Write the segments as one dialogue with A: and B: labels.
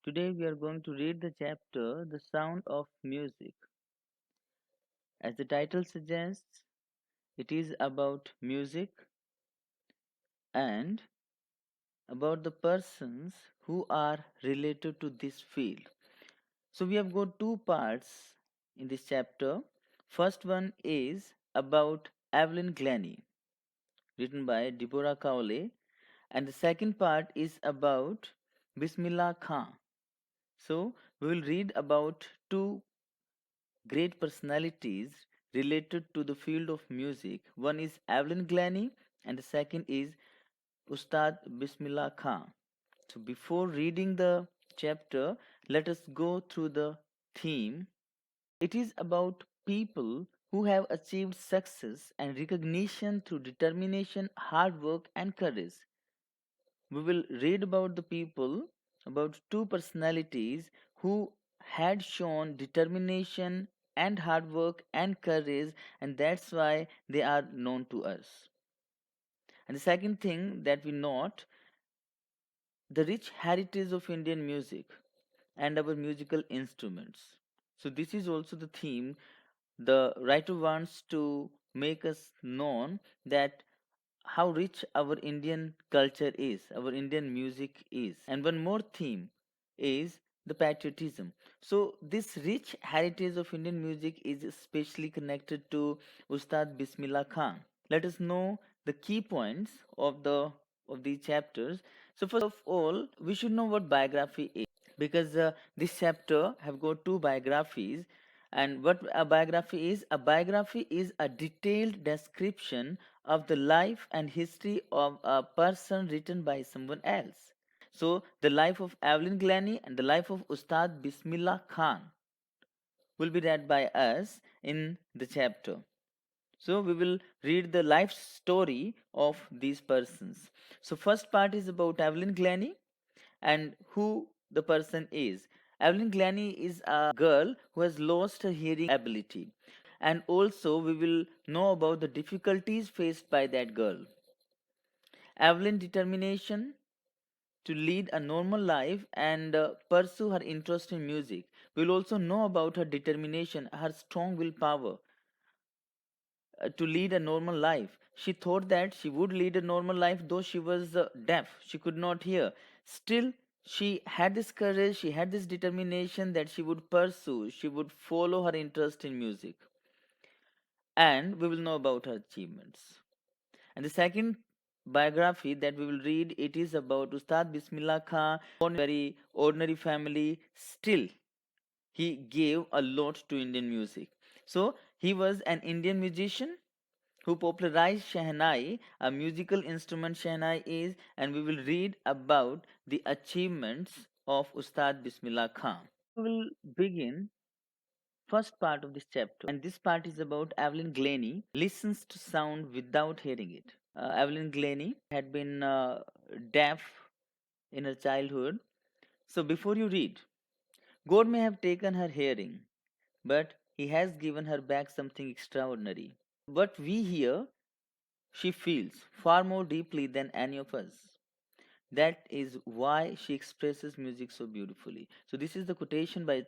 A: Today we are going to read the chapter The Sound of Music. As the title suggests, it is about music and about the persons who are related to this field. So we have got two parts in this chapter. First one is about Evelyn Glennie, written by Deborah Cowley, and the second part is about Bismillah Khan. So we will read about two great personalities related to the field of music. One is Evelyn Glennie and the second is Ustad Bismillah Khan. So before reading the chapter, let us go through the theme. It is about people who have achieved success and recognition through determination, hard work, and courage. We will read about the people, about two personalities who had shown determination and hard work and courage, and that's why they are known to us. And the second thing that we note, the rich heritage of Indian music and our musical instruments. So this is also the theme. The writer wants to make us known that how rich our Indian culture is, our Indian music is. And one more theme is the patriotism. So this rich heritage of Indian music is especially connected to Ustad Bismillah Khan. Let us know the key points of these chapters. So first of all, we should know what biography is, because this chapter have got two biographies. And what a biography is a detailed description of the life and history of a person written by someone else. So the life of Evelyn Glennie and the life of Ustad Bismillah Khan will be read by us in the chapter. So we will read the life story of these persons. So first part is about Evelyn Glennie and who the person is. Evelyn Glennie is a girl who has lost her hearing ability. And also, we will know about the difficulties faced by that girl. Evelyn's determination to lead a normal life and pursue her interest in music. We will also know about her determination, her strong willpower to lead a normal life. She thought that she would lead a normal life though she was deaf, she could not hear. Still, she had this courage, she had this determination that she would pursue, she would follow her interest in music. And we will know about her achievements. And the second biography that we will read, it is about Ustad Bismillah Khan, born in a very ordinary family. Still, he gave a lot to Indian music. So he was an Indian musician who popularized Shehnai, a musical instrument Shehnai is, and we will read about the achievements of Ustad Bismillah Khan. We will begin first part of this chapter, and this part is about Evelyn Glennie listens to sound without hearing it. Evelyn Glennie had been deaf in her childhood. So before you read, God may have taken her hearing, but He has given her back something extraordinary. What we hear, she feels far more deeply than any of us. That is why she expresses music so beautifully. So this is the quotation by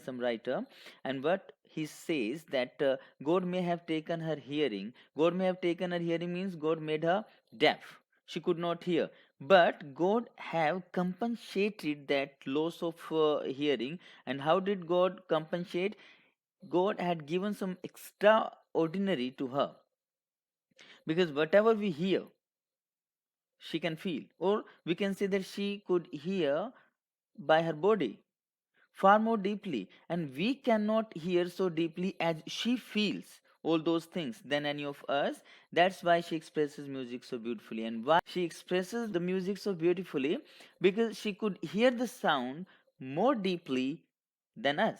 A: some writer, and what he says that God may have taken her hearing. God may have taken her hearing means God made her deaf. She could not hear, but God have compensated that loss of hearing. And how did God compensate? God had given some extraordinary to her, because whatever we hear, she can feel, or we can say that she could hear by her body far more deeply, and we cannot hear so deeply as she feels all those things than any of us. That's why she expresses music so beautifully. And why she expresses the music so beautifully? Because she could hear the sound more deeply than us.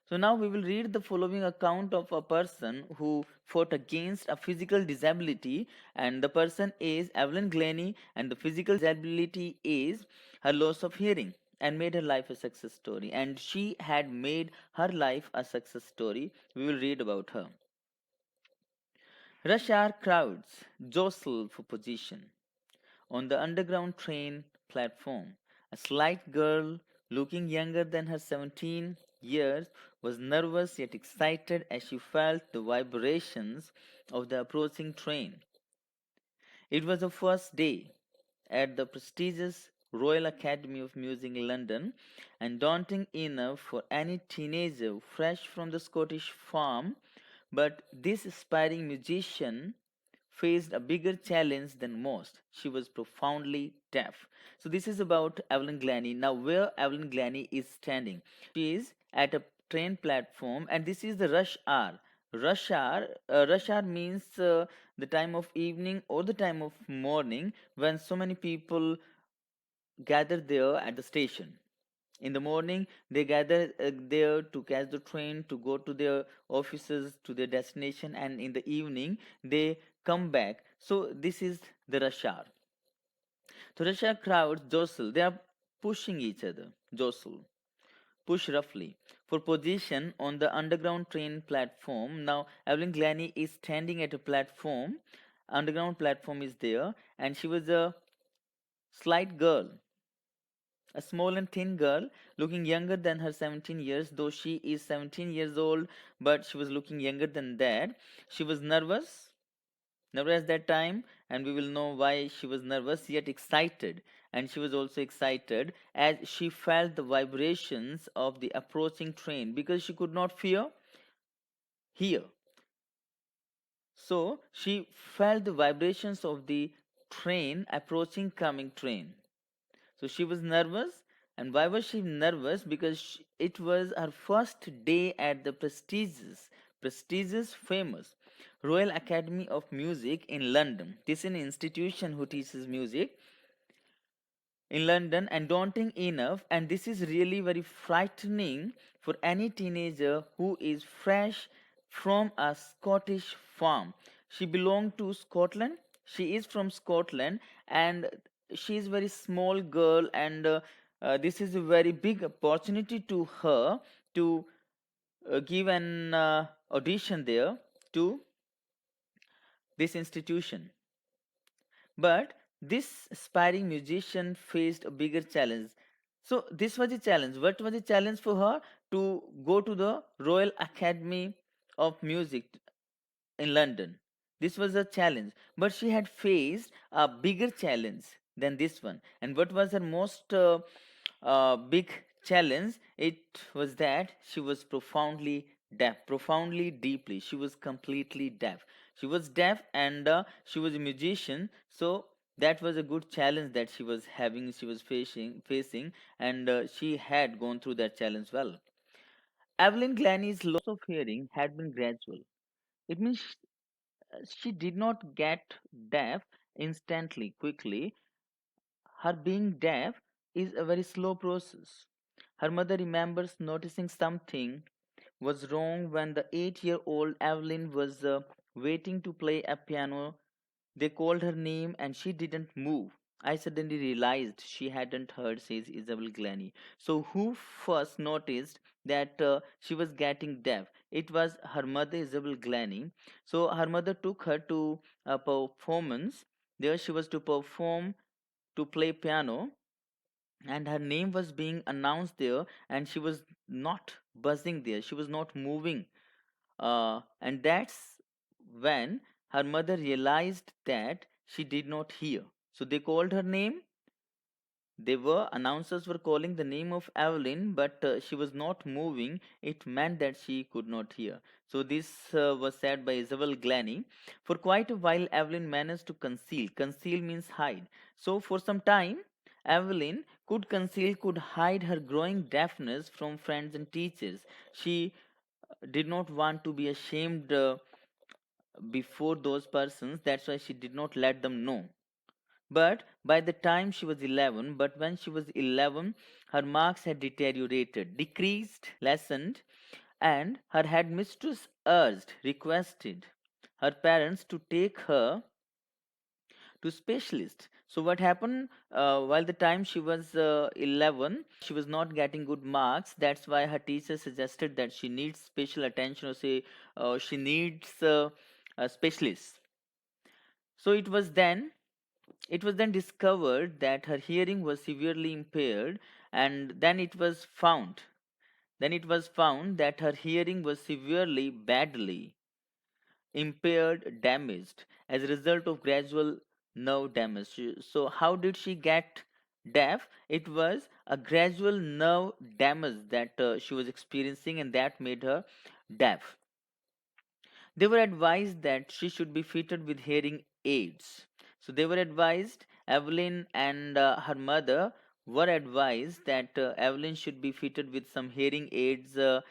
A: So now we will read the following account of a person who fought against a physical disability, and the person is Evelyn Glennie, and the physical disability is her loss of hearing, and made her life a success story. And she had made her life a success story. We will read about her. Rush hour crowds jostle for position. On the underground train platform, a slight girl looking younger than her 17 years, was nervous yet excited as she felt the vibrations of the approaching train. It was her first day at the prestigious Royal Academy of Music in London, and daunting enough for any teenager fresh from the Scottish farm. But this aspiring musician faced a bigger challenge than most. She was profoundly deaf. So this is about Evelyn Glennie. Now where Evelyn Glennie is standing. She is at a train platform, and this is the rush hour. Rush hour means the time of evening or the time of morning when so many people gather there at the station. In the morning, they gather there to catch the train to go to their offices, to their destination, and in the evening, they come back. So, this is the rush hour. The rush hour crowds jostle, they are pushing each other, jostle, push roughly for position on the underground train platform. Now, Evelyn Glennie is standing at a platform, underground platform is there, and she was a slight girl, a small and thin girl, looking younger than her 17 years, though she is 17 years old, but she was looking younger than that. She was nervous at that time, and we will know why she was nervous, yet excited. And she was also excited as she felt the vibrations of the approaching train because she could not hear. So she felt the vibrations of the train approaching coming train. So she was nervous. And why was she nervous? Because it was her first day at the famous Royal Academy of Music in London. This is an institution who teaches music in London, and daunting enough. And this is really very frightening for any teenager who is fresh from a Scottish farm. She belonged to Scotland. She is from Scotland, and she is a very small girl, and this is a very big opportunity to her to give an audition there to this institution. But this aspiring musician faced a bigger challenge. So this was a challenge. What was the challenge for her? To go to the Royal Academy of Music in London. This was a challenge. But she had faced a bigger challenge than this one. And what was her most big challenge? It was that she was profoundly deaf, profoundly deeply. She was completely deaf. She was deaf, and she was a musician. So that was a good challenge that she was having, she was facing, and she had gone through that challenge well. Evelyn Glennie's loss of hearing had been gradual. It means she did not get deaf instantly, quickly. Her being deaf is a very slow process. Her mother remembers noticing something was wrong when the 8-year-old Evelyn was waiting to play a piano. They called her name and she didn't move. I suddenly realized she hadn't heard, says Isabel Glennie. So, who first noticed that she was getting deaf? It was her mother, Isabel Glennie. So, her mother took her to a performance. There, she was to perform to play piano, and her name was being announced there, and she was not buzzing there, she was not moving, and that's when her mother realized that she did not hear. So they called her name. They were announcers were calling the name of Evelyn, but she was not moving. It meant that she could not hear. So this was said by Isabel Glennie. For quite a while, Evelyn managed to conceal. Conceal means hide. So for some time, Evelyn could conceal, could hide her growing deafness from friends and teachers. She did not want to be ashamed before those persons. That's why she did not let them know. But by the time she was 11, but when she was 11, her marks had deteriorated, decreased, lessened, and her headmistress urged, requested her parents to take her to specialist. So what happened, while the time she was 11, she was not getting good marks. That's why her teacher suggested that she needs special attention, or say she needs a specialist. So it was then discovered that her hearing was severely impaired, and then it was found that her hearing was severely, badly impaired, damaged as a result of gradual nerve damage. So, how did she get deaf? It was a gradual nerve damage that she was experiencing, and that made her deaf. They were advised that she should be fitted with hearing aids. So, they were advised, Evelyn and her mother were advised that Evelyn should be fitted with some hearing aids, a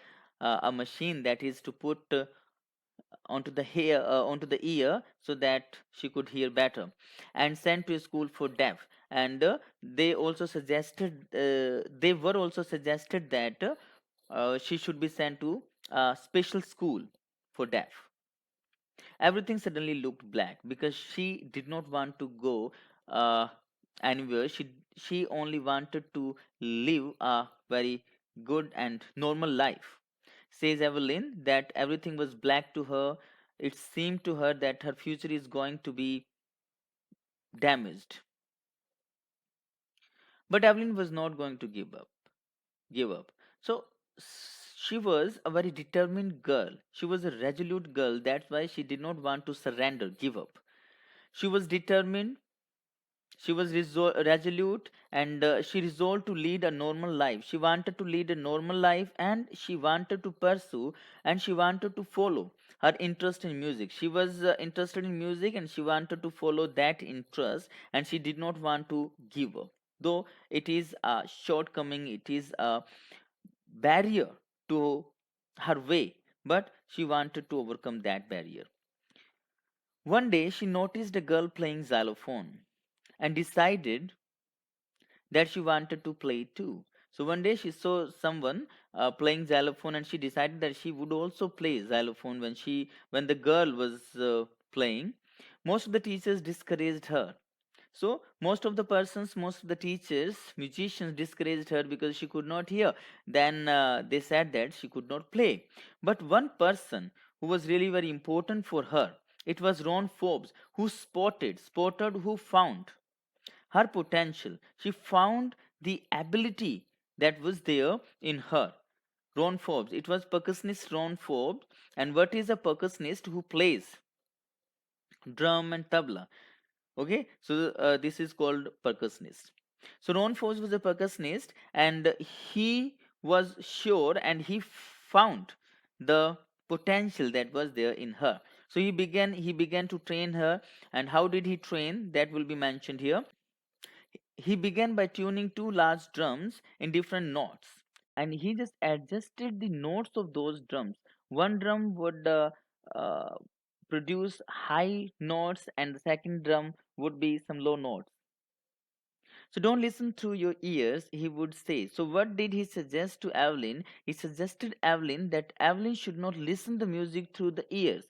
A: machine that is to put onto the ear so that she could hear better, and sent to a school for deaf. And they were also suggested that she should be sent to a special school for deaf. Everything suddenly looked black because she did not want to go uh, anywhere. She only wanted to live a very good and normal life. Says Evelyn that everything was black to her. It seemed to her that her future is going to be damaged. But Evelyn was not going to give up. So she was a very determined girl. She was a resolute girl. That's why she did not want to surrender, give up. She was determined, she was resolute, and she resolved to lead a normal life. She wanted to lead a normal life, and she wanted to pursue, and she wanted to follow her interest in music. She was interested in music, and she wanted to follow that interest, and she did not want to give up. Though it is a shortcoming, it is a barrier to her way, but she wanted to overcome that barrier. One day, she noticed a girl playing xylophone and decided that she wanted to play too. So one day she saw someone playing xylophone, and she decided that she would also play xylophone when the girl was playing. Most of the teachers discouraged her. So most of the teachers, musicians discouraged her because she could not hear. Then they said that she could not play. But one person who was really very important for her, it was Ron Forbes, who who found her potential. She found the ability that was there in her. Ron Forbes. It was percussionist Ron Forbes. And what is a percussionist? Who plays drum and tabla. Okay, so this is called percussionist. So Ron Forbes was a percussionist, and he was sure, and he found the potential that was there in her. So he began to train her. And how did he train? That will be mentioned here. He began by tuning two large drums in different notes, and he just adjusted the notes of those drums. One drum would uh, produce high notes, and the second drum would be some low notes. So don't listen through your ears, he would say. So what did he suggest to Evelyn? He suggested Evelyn that Evelyn should not listen the music through the ears,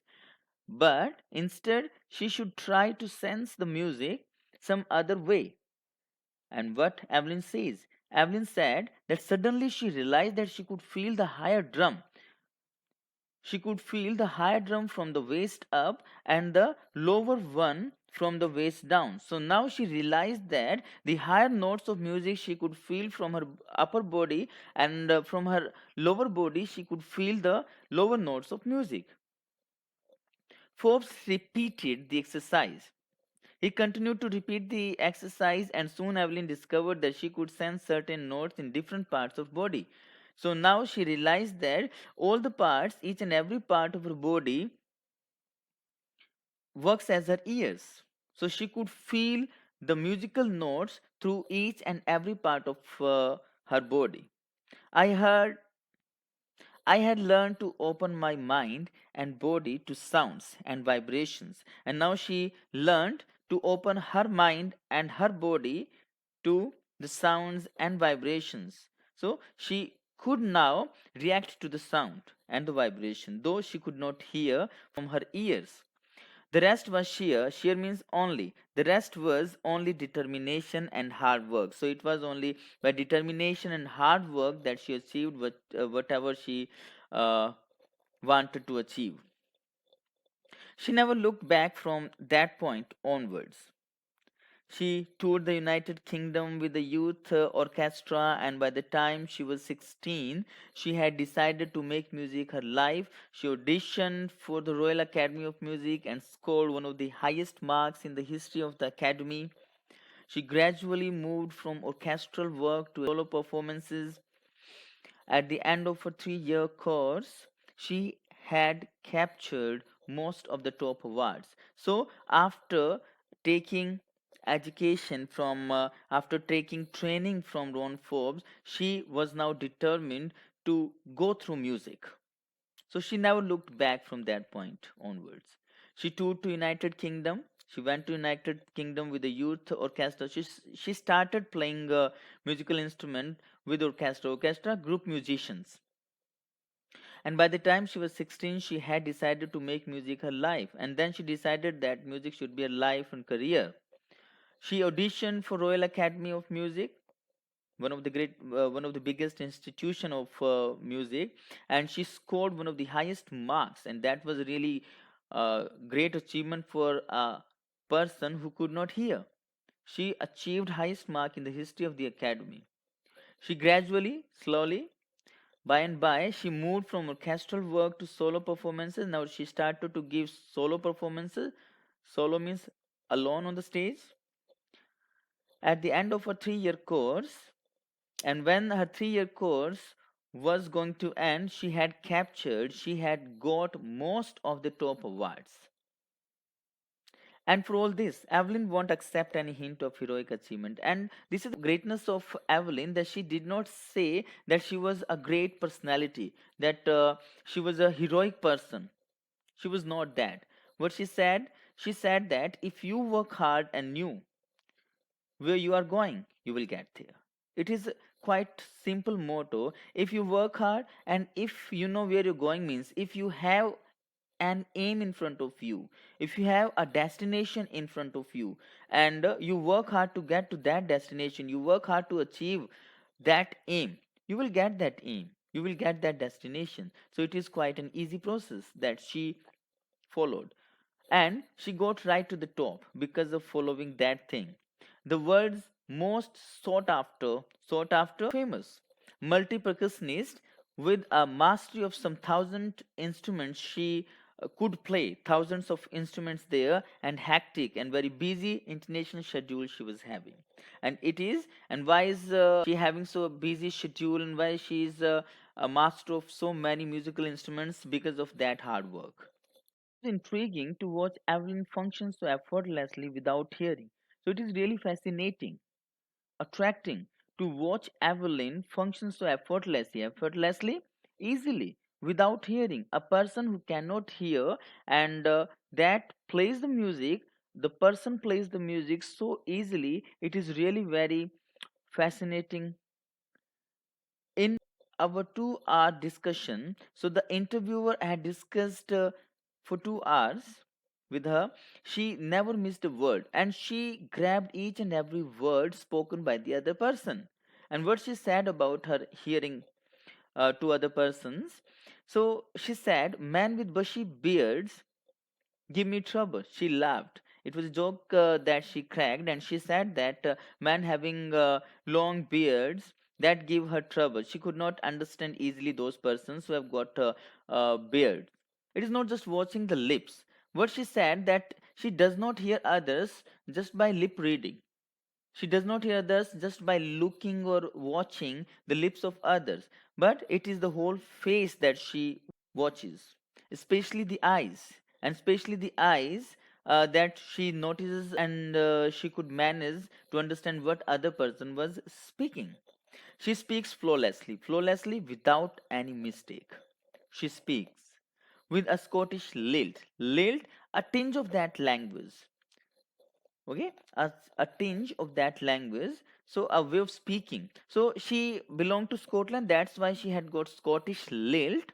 A: but instead she should try to sense the music some other way. And what Evelyn says? Evelyn said that suddenly she realized that she could feel the higher drum. She could feel the higher drum from the waist up and the lower one from the waist down. So now she realized that the higher notes of music she could feel from her upper body, and from her lower body she could feel the lower notes of music. Forbes repeated the exercise. He continued to repeat the exercise, and soon Evelyn discovered that she could sense certain notes in different parts of body. So now she realized that all the parts, each and every part of her body, works as her ears. So she could feel the musical notes through each and every part of her body. I heard I had learned to open my mind and body to sounds and vibrations, and now she learned to open her mind and her body to the sounds and vibrations. So she could now react to the sound and the vibration, though she could not hear from her ears. The rest was sheer. Sheer means only. The rest was only determination and hard work. So it was only by determination and hard work that she achieved whatever she uh, wanted to achieve. She never looked back from that point onwards. She toured the United Kingdom with the youth orchestra, and by the time she was 16, she had decided to make music her life. She auditioned for the Royal Academy of Music and scored one of the highest marks in the history of the Academy. She gradually moved from orchestral work to solo performances. At the end of a 3-year course, she had captured most of the top awards. So, after taking training from Ron Forbes, she was now determined to go through music. So she never looked back from that point onwards. She toured to United Kingdom. She went to United Kingdom with the youth orchestra. She started playing musical instrument with orchestra group musicians. And by the time she was 16, she had decided to make music her life. And then she decided that music should be her life and career. She auditioned for Royal Academy of Music, one of the biggest institution of music, and she scored one of the highest marks, and that was really great achievement for a person who could not hear. She achieved highest mark in the history of the academy. She gradually, slowly, by and by, she moved from orchestral work to solo performances. Now she started to give solo performances. Solo means alone on the stage. At the end of a 3-year course, and when her 3-year course was going to end, she had got most of the top awards. And for all this, Evelyn won't accept any hint of heroic achievement. And this is the greatness of Evelyn, that she did not say that she was a great personality, that she was a heroic person. She was not that. What she said that if you work hard and knew where you are going, you will get there. It is quite simple motto. If you work hard and if you know where you're going, means if you have an aim in front of you, if you have a destination in front of you, and you work hard to get to that destination, you work hard to achieve that aim, you will get that aim, you will get that destination. So it is quite an easy process that she followed, and she got right to the top because of following that thing. The world's most sought after, famous multi percussionist with a mastery of some thousand instruments. She could play thousands of instruments there, and hectic and very busy international schedule she was having. And it is, and why is she having so busy schedule, and why she is a master of so many musical instruments? Because of that hard work. Intriguing to watch Evelyn function so effortlessly without hearing. So it is really fascinating, attracting to watch Evelyn function so effortlessly, easily, without hearing. A person who cannot hear, and that plays the music, the person plays the music so easily. It is really very fascinating. In our 2 hour discussion, so the interviewer had discussed for 2 hours with her. She never missed a word, and she grabbed each and every word spoken by the other person. And what she said about her hearing to other persons, so she said, "Man with bushy beards give me trouble." She laughed. It was a joke that she cracked, and she said that man having long beards, that give her trouble. She could not understand easily those persons who have got beards. It is not just watching the lips. What she said, that she does not hear others just by lip reading. She does not hear others just by looking or watching the lips of others, but it is the whole face that she watches, especially the eyes, and especially the eyes that she notices, and she could manage to understand what other person was speaking. She speaks flawlessly without any mistake. She speaks with a Scottish lilt, a tinge of that language. Okay, a tinge of that language, so a way of speaking. So she belonged to Scotland, that's why she had got Scottish lilt.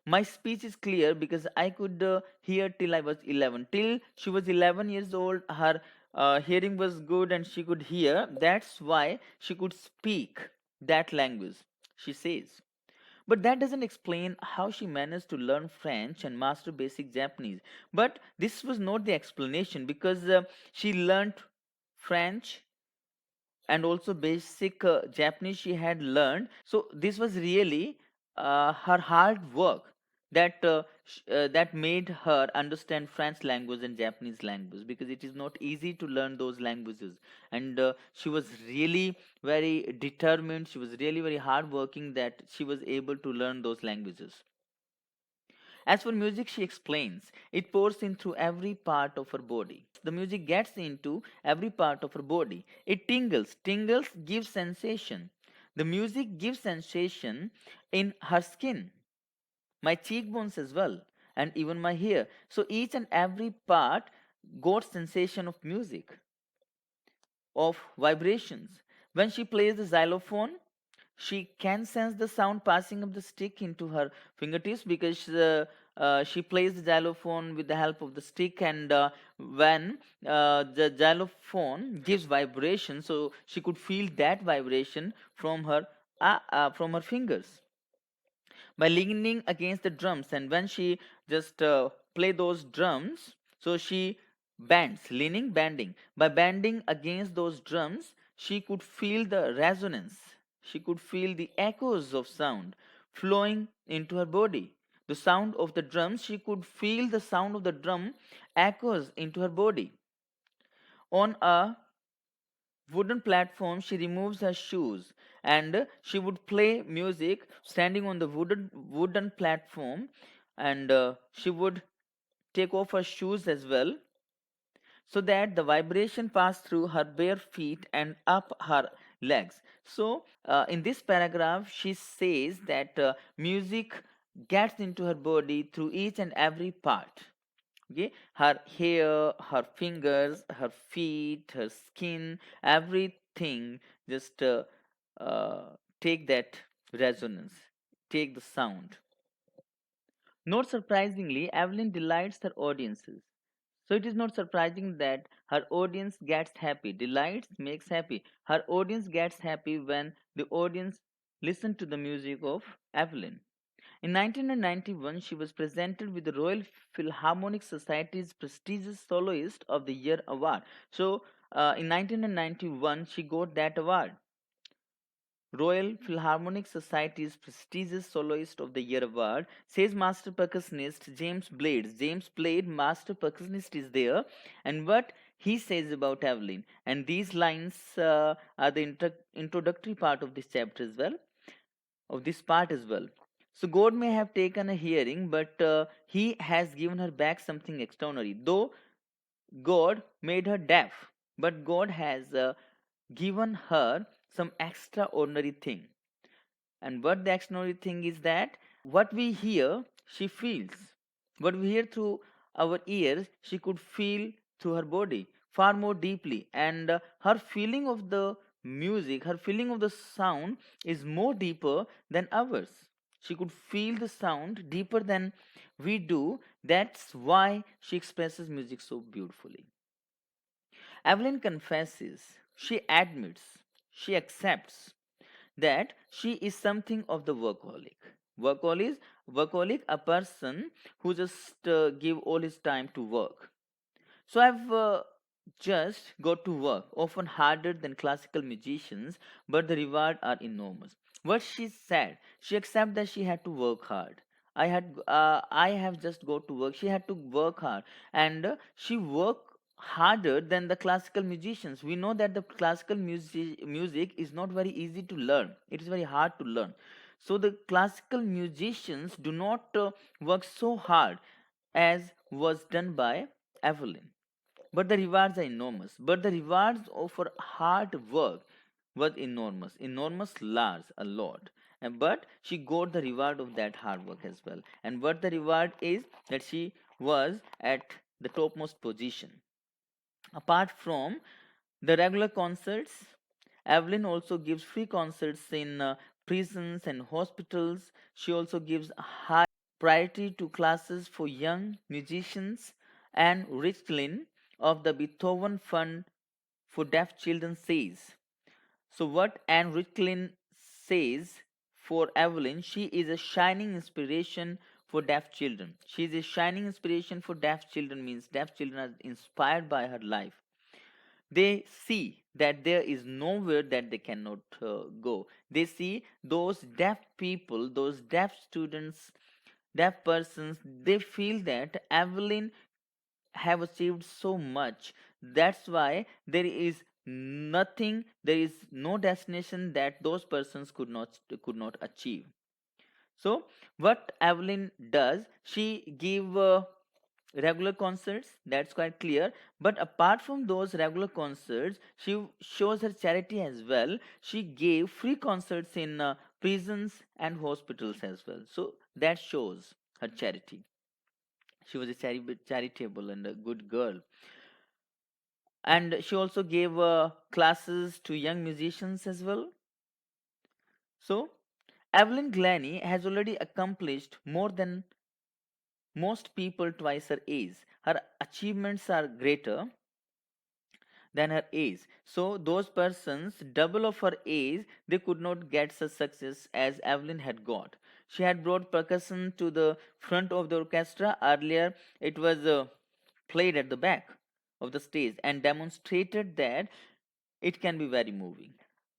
A: My speech is clear because I could hear till I was 11. Till she was 11 years old, her hearing was good and she could hear. That's why she could speak that language, she says. But that doesn't explain how she managed to learn French and master basic Japanese. But this was not the explanation, because she learned French, and also basic Japanese she had learned. So this was really her hard work that made her understand French language and Japanese language, because it is not easy to learn those languages. And she was really very determined. She was really very hardworking that she was able to learn those languages. As for music, she explains, it pours in through every part of her body. The music gets into every part of her body. It tingles. Tingles give sensation. The music gives sensation in her skin, my cheekbones as well, and even my hair. So each and every part got sensation of music, of vibrations. When she plays the xylophone, she can sense the sound passing of the stick into her fingertips, because she plays the xylophone with the help of the stick. And when the xylophone gives vibration, so she could feel that vibration from her fingers by leaning against the drums. And when she just play those drums, so she bends, leaning, bending. By bending against those drums, she could feel the resonance. She could feel the echoes of sound flowing into her body. The sound of the drums, she could feel the sound of the drum echoes into her body. On a wooden platform, she removes her shoes, and she would play music standing on the wooden platform. And she would take off her shoes as well, so that the vibration passed through her bare feet and up her legs. So in this paragraph she says that music gets into her body through each and every part. Okay, her hair, her fingers, her feet, her skin, everything just uh, take that resonance, take the sound. Not surprisingly, Evelyn delights her audiences. So it is not surprising that her audience gets happy. Delights makes happy. Her audience gets happy when the audience listen to the music of Evelyn. In 1991, she was presented with the Royal Philharmonic Society's prestigious Soloist of the Year award. So, in 1991, she got that award. Royal Philharmonic Society's prestigious Soloist of the Year award, says master percussionist James Blades. James Blade, master percussionist, is there, and what he says about Evelyn. And these lines are the introductory part of this chapter as well, of this part as well. So God may have taken a hearing, but he has given her back something extraordinary. Though God made her deaf, but God has given her some extraordinary thing. And what the extraordinary thing is that what we hear, she feels. What we hear through our ears, she could feel through her body far more deeply. And her feeling of the music, her feeling of the sound is more deeper than ours. She could feel the sound deeper than we do. That's why she expresses music so beautifully. Evelyn confesses, she admits, she accepts that she is something of the workaholic. Workaholic, workaholic, a person who just give all his time to work. So I've just got to work, often harder than classical musicians, but the reward are enormous. What she said, she accepted that she had to work hard. I have just got to work. She had to work hard, and she worked harder than the classical musicians. We know that the classical music is not very easy to learn. It is very hard to learn. So the classical musicians do not work so hard as was done by Evelyn. But the rewards are enormous. But the rewards of her hard work was enormous, enormous, large, a lot. And but she got the reward of that hard work as well. And what the reward is, that she was at the topmost position. Apart from the regular concerts, Evelyn also gives free concerts in prisons and hospitals. She also gives high priority to classes for young musicians. And Richtlin of the Beethoven Fund for Deaf Children says. So, what Anne Richtlin says for Evelyn, she is a shining inspiration for deaf children. She is a shining inspiration for deaf children, means deaf children are inspired by her life. They see that there is nowhere that they cannot go. They see those deaf people, those deaf students, deaf persons, they feel that Evelyn have achieved so much. That's why there is nothing, there is no destination that those persons could not achieve. So what Evelyn does, she give regular concerts, that's quite clear. But apart from those regular concerts, she shows her charity as well. She gave free concerts in prisons and hospitals as well. So that shows her charity. She was a charitable and a good girl. And she also gave classes to young musicians as well. So Evelyn Glennie has already accomplished more than most people twice her age. Her achievements are greater than her age. So those persons double of her age, they could not get such success as Evelyn had got. She had brought percussion to the front of the orchestra. Earlier, it was played at the back of the stage and demonstrated that it can be very moving.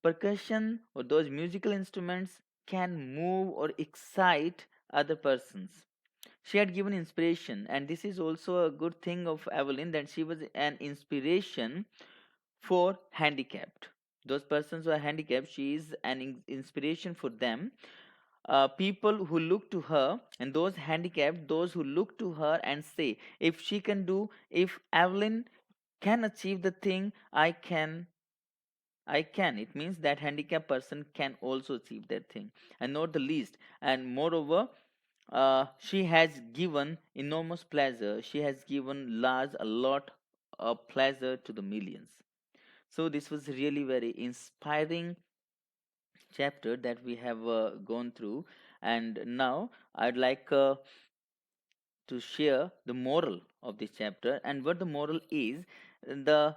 A: Percussion or those musical instruments can move or excite other persons. She had given inspiration, and this is also a good thing of Evelyn, that she was an inspiration for handicapped. Those persons who are handicapped, she is an inspiration for them. People who look to her, and those handicapped, those who look to her and say, if she can do, if Evelyn can achieve the thing, I can. It means that handicapped person can also achieve that thing, and not the least. And moreover, she has given enormous pleasure. She has given large a lot of pleasure to the millions. So this was really very inspiring chapter that we have gone through, and now I'd like to share the moral of this chapter. And what the moral is, the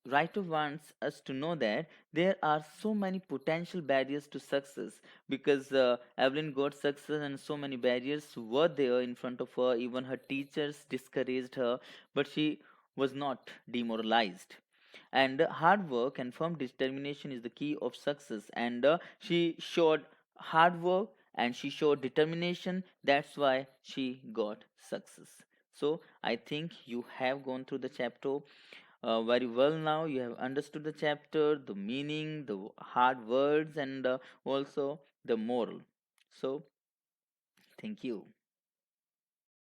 A: writer wants us to know that there are so many potential barriers to success, because Evelyn got success and so many barriers were there in front of her. Even her teachers discouraged her, but she was not demoralized. And hard work and firm determination is the key of success. And she showed hard work and she showed determination. That's why she got success. So I think you have gone through the chapter very well now. You have understood the chapter, the meaning, the hard words, and also the moral. So thank you.